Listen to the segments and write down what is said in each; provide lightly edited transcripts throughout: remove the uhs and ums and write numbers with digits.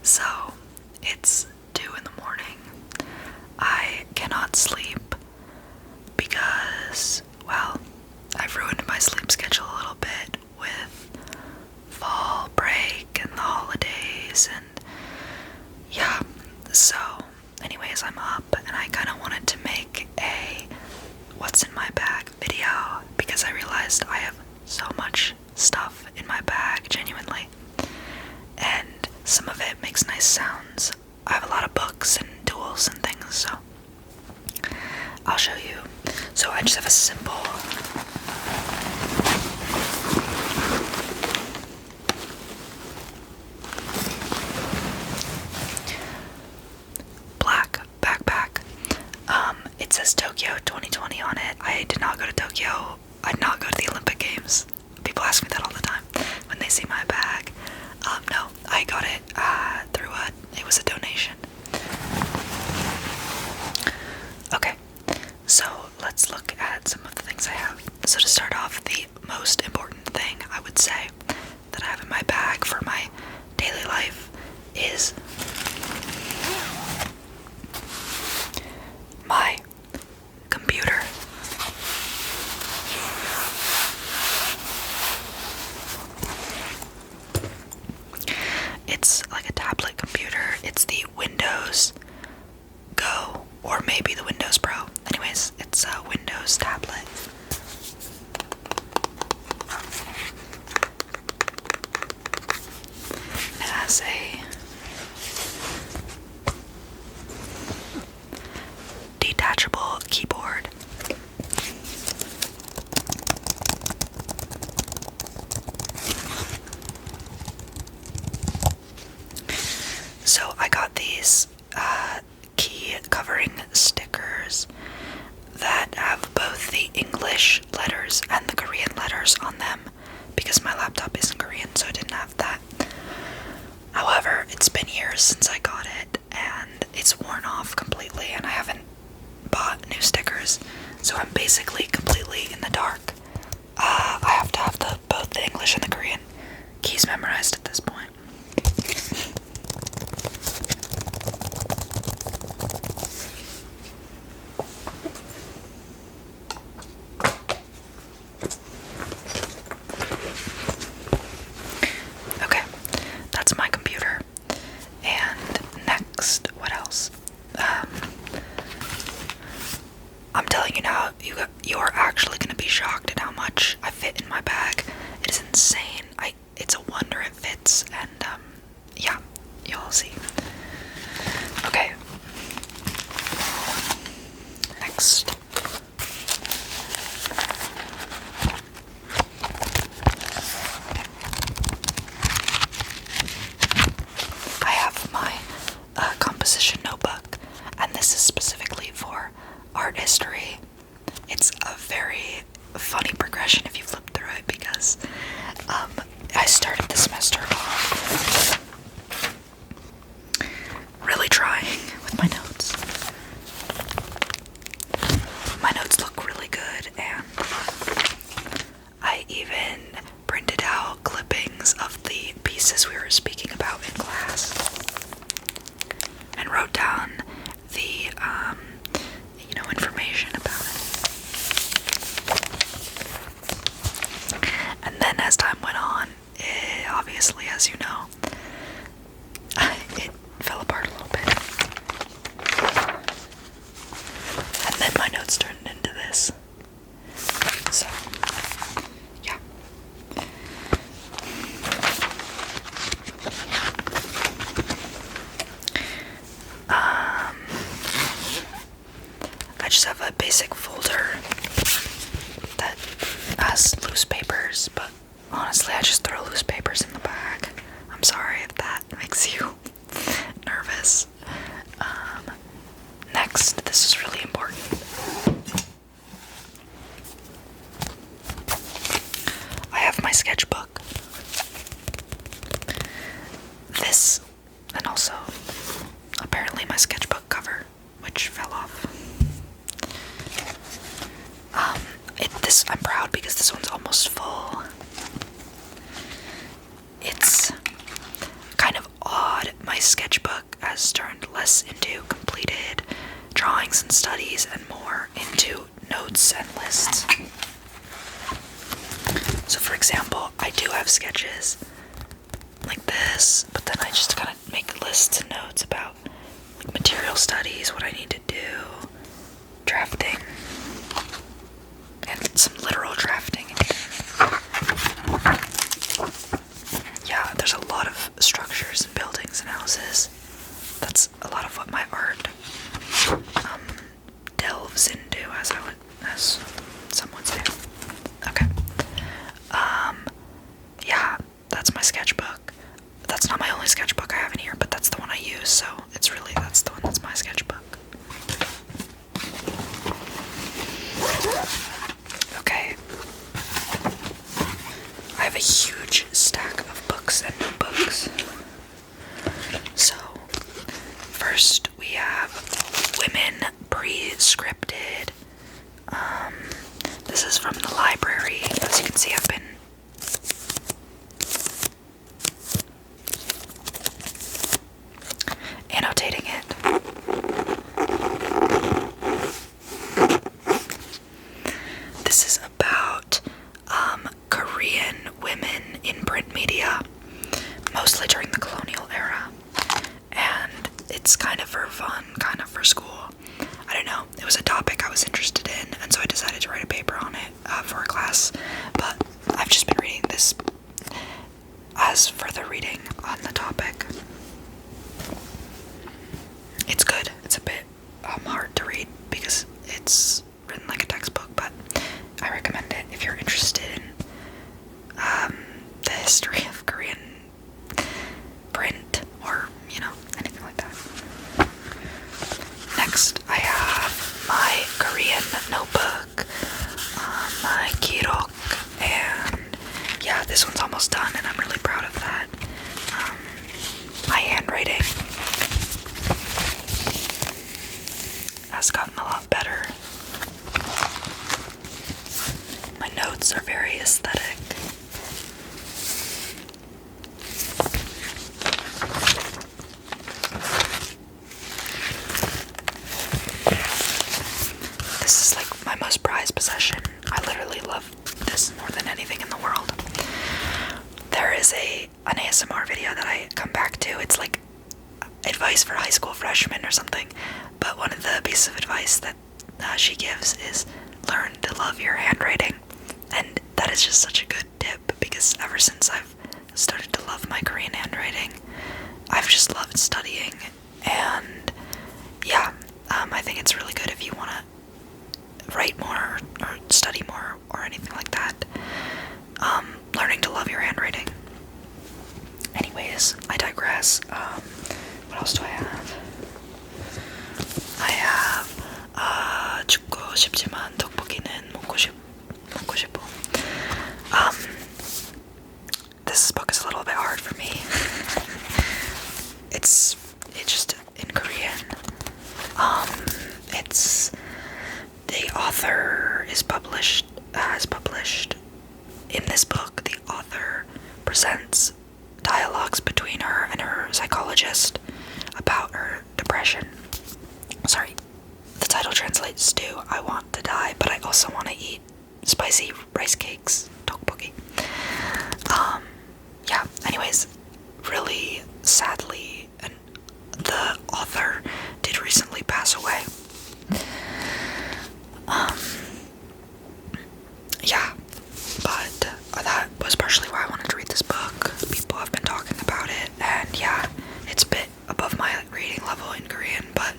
So, it's 2 in the morning. I cannot sleep because, well, I've ruined my sleep schedule a little bit with fall break and the holidays, and yeah, so anyways, I'm up and I kind of wanted to make a what's in my bag video because I realized I have so much stuff in my bag, genuinely, and some of it makes nice sounds. I have a lot of books and tools and things, so I'll show you. So I just have a simple black backpack. It says Tokyo 2020 on it. I did not go to Tokyo. I did not go to the Olympic Games. People ask me that all the time when they see my bag. No, I got it through it was a donation. Okay, so let's look at some of the things I have. So to start off, the most important thing I would say that I have in my bag for my daily life is my computer. It's like a tablet computer. It's the Windows Go, or maybe the Windows Pro. Anyways, it's a Windows tablet. It has a detachable keyboard. So I got these key covering stickers that have both the English letters and the Korean letters on them because my laptop isn't Korean, so I didn't have that. However, it's been years since I got it and it's worn off completely and I haven't bought new stickers, so I'm basically completely in the dark. I have to have both the English and the Korean keys memorized at this point. Okay, that's my computer. And next, what else? I'm telling you now, you're actually going to be shocked at how much I fit in my bag. It is insane. It's a wonder it fits, and yeah, you'll see. Okay. Next. I have my composition notebook, and this is specifically for art history. It's a very funny progression if you flip through it because I started the semester off really trying with my notes. My notes look really good, and I even printed out clippings of the pieces we were speaking about in class and wrote down the information about it. And then as time went on, obviously, as you know, it fell apart a little bit. And then my notes turned into this. So, yeah. I just have a basic folder that has loose papers, but honestly, I just throw loose papers in the bag. I'm sorry if that makes you nervous. Next, this is really important. I have my sketchbook. This, and also, apparently my sketchbook cover, which fell off. I'm proud because this one's almost full. have sketches like this, but then I just kind of make lists and notes about like material studies, what I need to do, drafting, and some literal drafting. Yeah, there's a lot of structures and buildings and houses. That's a lot of what my art delves into, as some would say. Okay. Yeah, that's my sketchbook. That's not my only sketchbook I have in here, but that's the one I use, so that's the one that's my sketchbook. Okay. I have a huge stack of books and notebooks. So, first we have Women Pre-Scripted. This is from the library. As you can see, I've been annotating it. This is about Korean women in print media, mostly during the colonial era, and it's kind of for fun, kind of for school. I don't know, it was a topic I was interested in, and so I decided to write a paper on it for a class, but I've just been reading this as further reading on the topic. It's good. It's a bit hard to read because it's written like a textbook, but I recommend it if you're interested in the history of Korean print or, anything like that. Next, I have my Korean notebook, my kirok, and yeah, this one's almost done and I'm really proud of that. My handwriting has gotten a lot better. My notes are very aesthetic. This is like my most prized possession. I literally love this more than anything in the world. There is an ASMR video that I come back to. It's like advice for high school freshmen or something, but one of the pieces of advice that she gives is learn to love your handwriting, and that is just such a good tip because ever since I've started to love my Korean handwriting, I've just loved studying, and yeah, I think it's really good if you want to write more or study more or anything like that. Learning to love your handwriting. Anyways, I digress. What else do I have? I have 죽고 싶지만 떡볶이는 먹고 싶어. This book is a little bit hard for me. It's just in Korean. It's the author has published in this book. The author presents dialogues between her and her psychologist about her depression. Sorry, the title translates to I want to die, but I also want to eat spicy rice cakes, tteokbokki. Yeah, anyways, really sadly, and the author did recently pass away. Yeah, but that was partially why I wanted to read this book. People have been talking about it, and yeah, it's a bit above my reading level in Korean, but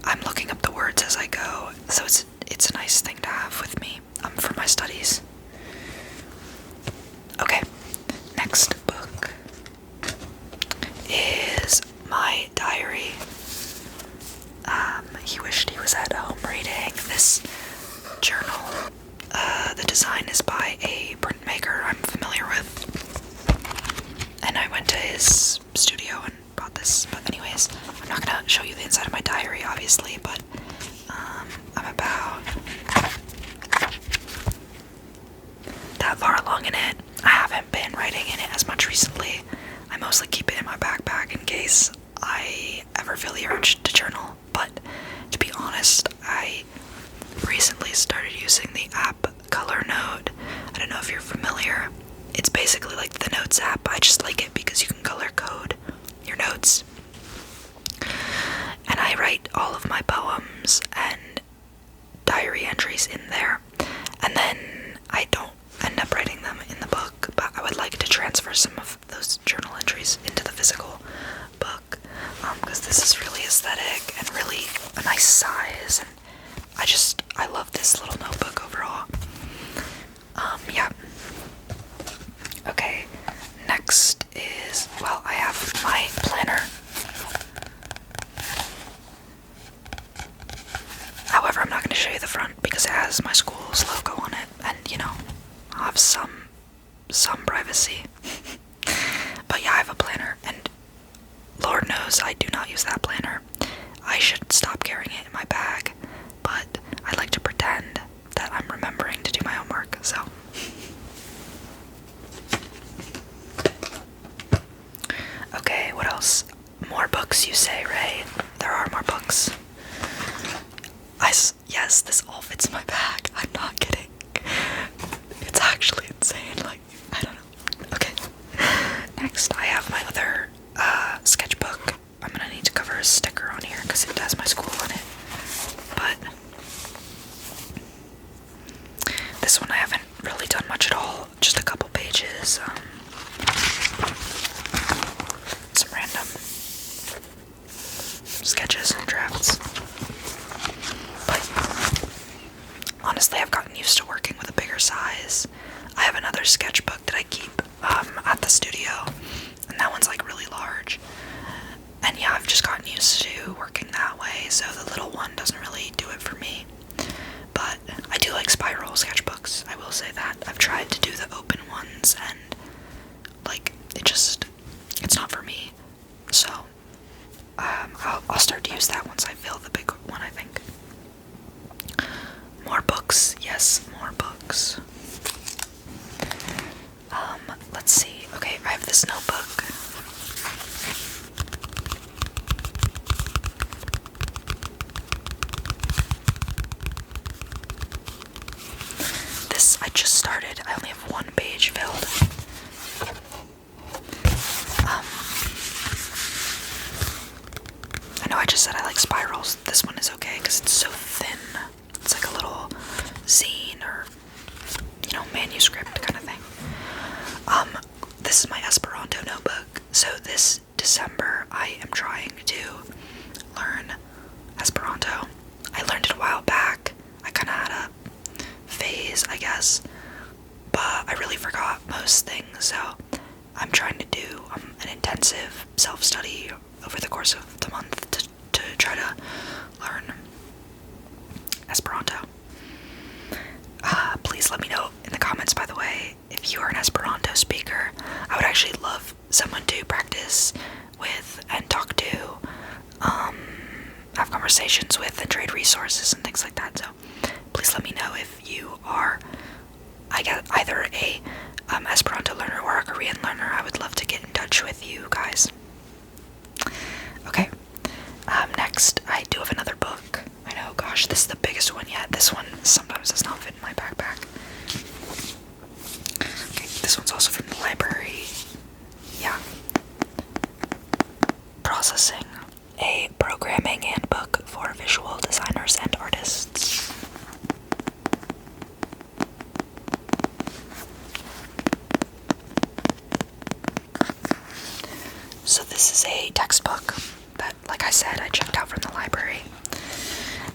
I'm looking up the words as I go, so it's a nice thing to have with me for my studies. Okay, next book is my diary. He wished he was at home reading this journal. The design is by a printmaker I'm familiar with, and I went to his studio and bought this. But anyways, I'm not gonna show you the inside of my diary, obviously, but I'm about that far along in it. I haven't been writing in it as much recently. I mostly keep it in my backpack in case I ever feel the urge to journal, but to be honest, I recently started using the app Color Note. I don't know if you're familiar. It's basically like transfer some of those journal entries into the physical book, because this is really aesthetic and really a nice size, and I love this little notebook overall. Yeah. Okay, next is, well, I have my planner. However, I'm not going to show you the front because it has my school's logo on it, and I'll have some privacy. But yeah, I have a planner, and Lord knows I do not use that planner. I should stop carrying it in my bag, but I like to pretend that I'm remembering to do my homework, so. Okay, what else? More books, you say, Ray? There are more books. Yes, this all fits in my bag. I'm not kidding. It's actually insane. Like, I don't know. Okay. Next, I have my other sketchbook. I'm gonna need to cover a sticker on here because it has my school on it. But this one I haven't really done much at all. Just a couple pages. Some random sketches and drafts. But honestly, I've gotten used to working with a bigger size. I have another sketchbook that I keep at the studio, and that one's like really large. And yeah, I've just gotten used to working that way, so the little one doesn't really do it for me. But I do like spiral sketchbooks, I will say that. I've tried to do the open ones, and like, it's not for me. So I'll start to use that once I fill the big one, I think. More books, yes, more books. Let's see. Okay, I have this notebook. This I just started. I only have one page filled. I know I just said I like spirals. This one is okay because it's so thin. It's like a little zine or, manuscript kind of thing. This is my Esperanto notebook. So this December, I am trying to learn Esperanto. I learned it a while back. I kind of had a phase, I guess, but I really forgot most things, so I'm trying to do an intensive self-study over the course of the month to try to learn Esperanto. Please let me know in the comments, by the way, if you are an Esperanto speaker. I would actually love someone to practice with and talk to, have conversations with, and trade resources and things like that. So please let me know if you are, either a Esperanto learner or a Korean learner. I would love to get in touch with you guys. Okay. Next, I do have another book. I know, gosh, this is the biggest one yet. This one sometimes does not fit in my backpack. Okay, this one's also from the library. Yeah. Processing, a programming handbook for visual designers and artists. So this is a textbook that, like I said, I checked out from the library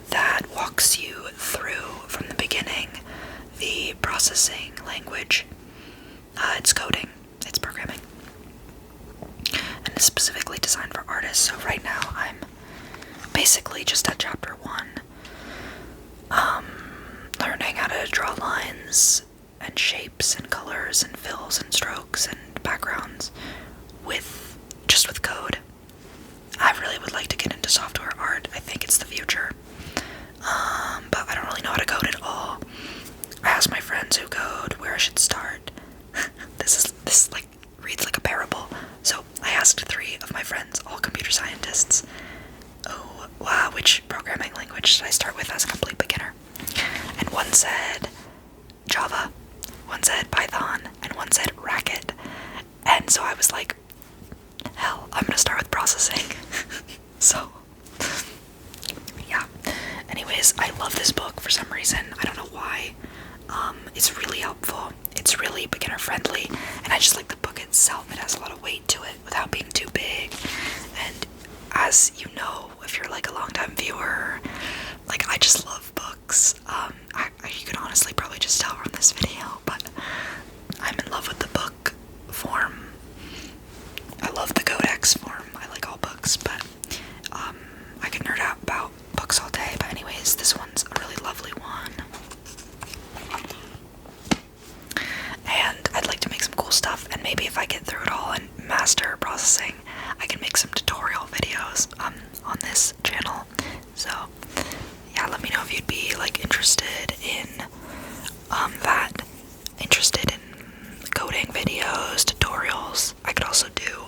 that walks you through, from the beginning, the processing language. It's coding, it's programming, and it's specifically designed for artists. So right now I'm basically just at chapter 1, learning how to draw lines and shapes and colors and fills and strokes and backgrounds with code. I really would like to get into software art. I think it's the future. But I don't really know how to code at all. I asked my friends who code where I should start. This reads like a parable. So I asked 3 of my friends, all computer scientists, oh wow, which programming language should I start with as a complete beginner? And one said Java, one said Python, and one said Racket. And so I was like, hell, I'm gonna start with processing. So, yeah. Anyways, I love this book for some reason. I don't know why. It's really helpful. It's really beginner friendly, and I just like the book itself, it has a lot of weight to it without being too big. And as you know, if you're like a longtime viewer, like I just love books. You can honestly probably just tell from this video, but I'm in love with the book form. I love the codex form. I like all books, but I can nerd out about books all day. But anyways, this one's a really lovely one. And I'd like to make some cool stuff, and maybe if I get through it all and master processing, I can make some tutorial videos on this channel. So yeah, let me know if you'd be like interested in that. Interested in coding videos, tutorials. I could also do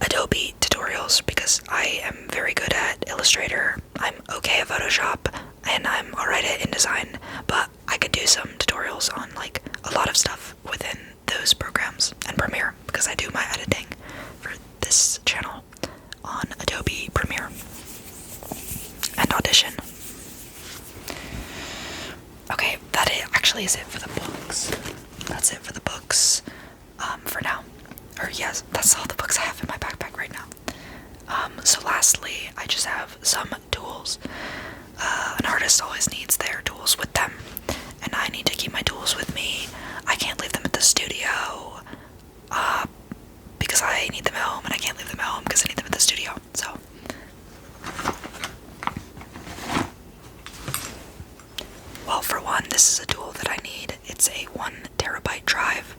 Adobe tutorials because I am very good at Illustrator. I'm okay at Photoshop, and I'm alright at InDesign, but I could do some tutorials on like a lot of stuff within those programs, and Premiere, because I do my editing for this channel on Adobe Premiere and Audition. Okay, that actually is it for the books. That's it for the books for now. Or yes, that's all the books I have in my backpack right now. So lastly, I just have some tools. An artist always needs their tools with them, and I need to keep my tools with me. I can't leave them at the studio because I need them at home, and I can't leave them at home because I need them at the studio. So well, for one, this is a tool that I need. It's a 1 terabyte drive.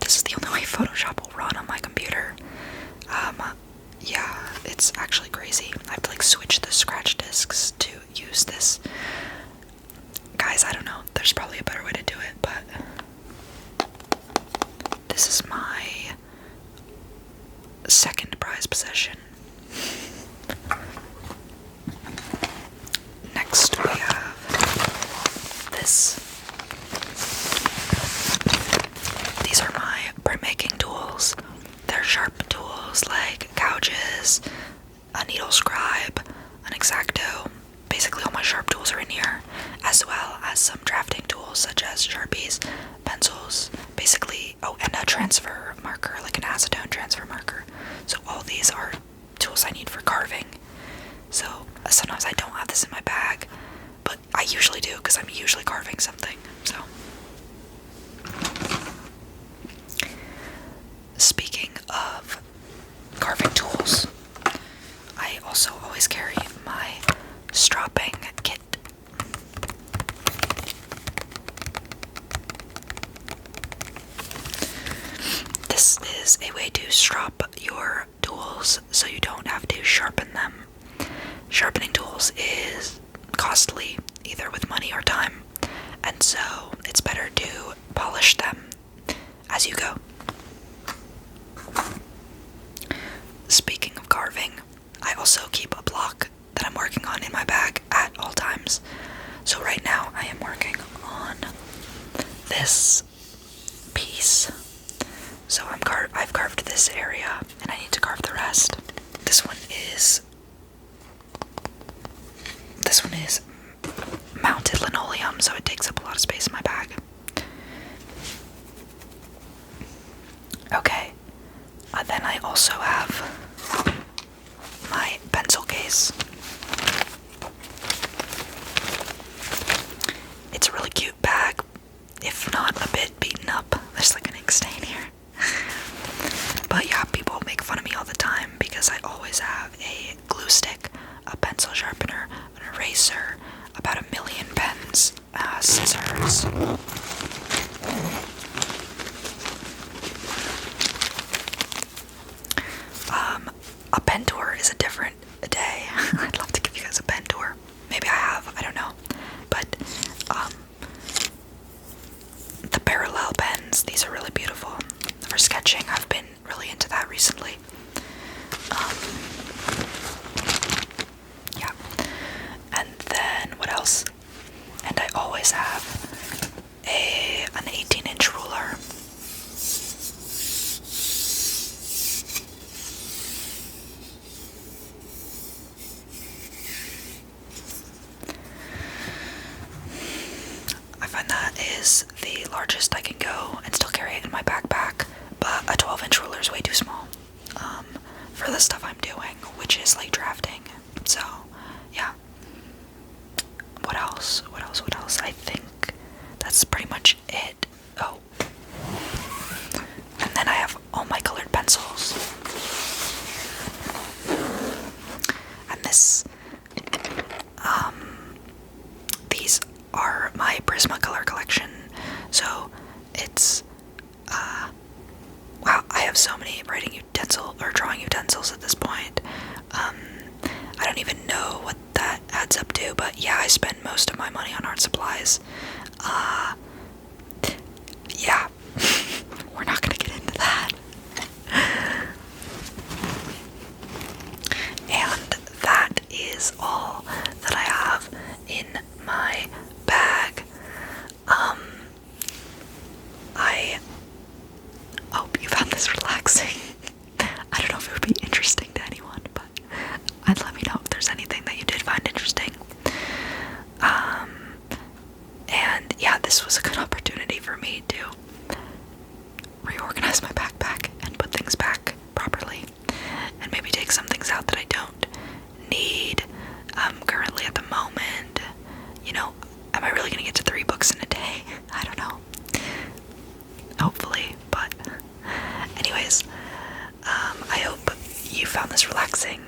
This is the only way Photoshop will run on my computer. Yeah, it's actually crazy. I have to like switch the scratch discs to use this. Guys, I don't know. There's probably a better way to do it, but this is my second prized possession. Next we have this. These are my printmaking tools. They're sharp tools like gouges, a needle scribe, an X-Acto. Basically all my sharp tools are in here, as well as some drafting tools such as Sharpies, pencils, basically, and a transfer marker, like an acetone transfer marker. So all these are tools I need for carving. So sometimes I don't have this in my bag, but I usually do because I'm usually carving something. So speaking of carving tools, I also always carry my stropping kit. This is a way to strop your tools so you don't have to sharpen them. Sharpening tools is costly, either with money or time, and so it's better to polish them as you go. Speaking of carving, I also keep a block that I'm working on in my bag at all times. So right now I am working on this piece. So I've carved this area, and I need to carve the rest. This one is mounted linoleum, so it takes up a lot of space in my bag. Okay, then I also have my pencil case. It's a really cute bag, if not a bit beaten up. There's like an ink stain here. But yeah, people make fun of me all the time because I always have a glue stick, a pencil sharpener, an eraser, about 1 million pens, scissors. A pen tour is a different day. I'd love to give you guys a pen tour. Maybe I have, I don't know. But the parallel pens, these are really beautiful. For sketching, I've been really into that recently. Yeah. largest I can go and still carry it in my backpack, but a 12-inch ruler is way too small for the stuff I'm doing, which is like drafting. So, yeah. What else? I think that's pretty much it. Oh. And then I have all my colored pencils. And these are my Prismacolor collection. So it's, wow, I have so many writing or drawing utensils at this point. I don't even know what that adds up to, but yeah, I spend most of my money on art supplies. Yeah, we're not gonna get into that. And that is all that I have in my bag. I hope you found this relaxing. I don't know if it would be interesting to anyone, but let me know if there's anything that you did find interesting. And yeah, this was a good opportunity for me to reorganize my backpack and put things back properly, and maybe take some things out that I don't need currently at the moment. You know, am I really gonna get to 3 books in a day? I don't know. Hopefully, but anyways, I hope you found this relaxing.